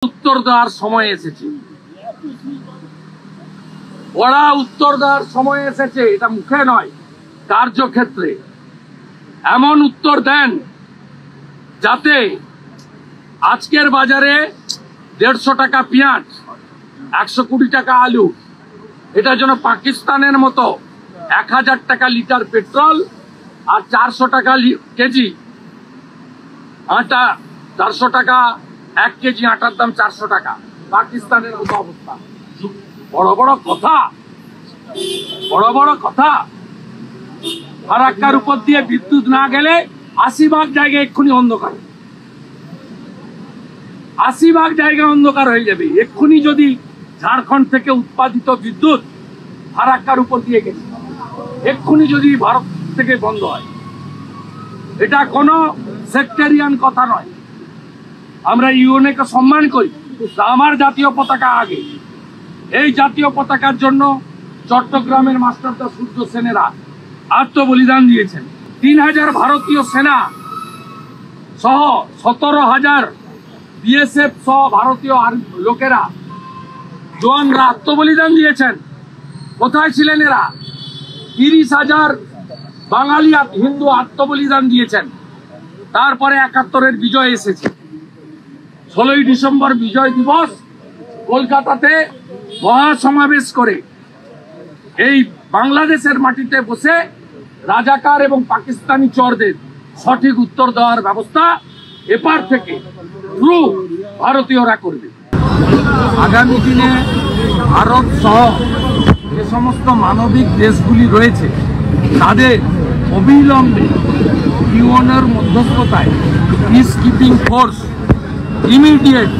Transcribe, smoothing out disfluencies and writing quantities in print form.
উত্তর দেওয়ার সময় এসেছে, ওরা উত্তর দেওয়ার সময় এসেছে। এটা মুখে নয়, কার্যক্ষেত্রে এমন উত্তর দেন যাতে আজকের বাজারে 150 টাকা পেঁয়াজ, 120 টাকা আলু, এটা যেন পাকিস্তানের মতো 1000 টাকা লিটার পেট্রোল আর 400 টাকা কেজি আটা, 400 টাকা 1 কেজি আটার দাম 400 টাকা, পাকিস্তানের মতো অবস্থা। বড় বড় কথা, বড় বড় কথা। ফারাক্কার উপর দিয়ে বিদ্যুৎ না গেলে 80 ভাগ জায়গায় এক্ষুনি অন্ধকার, 80 ভাগ জায়গা অন্ধকার হয়ে যাবে এক্ষুনি যদি ঝাড়খণ্ড থেকে উৎপাদিত বিদ্যুৎ ফারাক্কার উপর দিয়ে গেছে, এক্ষুনি যদি ভারত থেকে বন্ধ হয়। এটা কোনো সেক্টেরিয়ান কথা নয়। আমরা ইউএনএকে সম্মান করি, আমার জাতীয় পতাকা আগে। এই জাতীয় পতাকার জন্য চট্টগ্রামের মাস্টারদা সূর্য সেনেরা আত্মবলিদান দিয়েছেন। 3000 ভারতীয় সেনা সহ 17,000 বিএসএফ সহ ভারতীয় লোকেরা, জওয়ানরা আত্মবলিদান দিয়েছেন। কোথায় ছিলেন এরা? 30,000 বাঙালি হিন্দু আত্মবলিদান দিয়েছেন। তারপরে 71-এর বিজয় এসেছে। 16ই ডিসেম্বর বিজয় দিবস কলকাতাতে মহাসমাবেশ করে এই বাংলাদেশের মাটিতে বসে রাজাকার এবং পাকিস্তানি চরদের সঠিক উত্তর দেওয়ার ব্যবস্থা এপার থেকে থ্রু ভারতীয়রা করবে। আগামী দিনে ভারত সহ যে সমস্ত মানবিক দেশগুলি রয়েছে তাদের অবিলম্বে ইউএনের মধ্যস্থতায় পিস কিপিং ফোর্স ইমিডিয়েট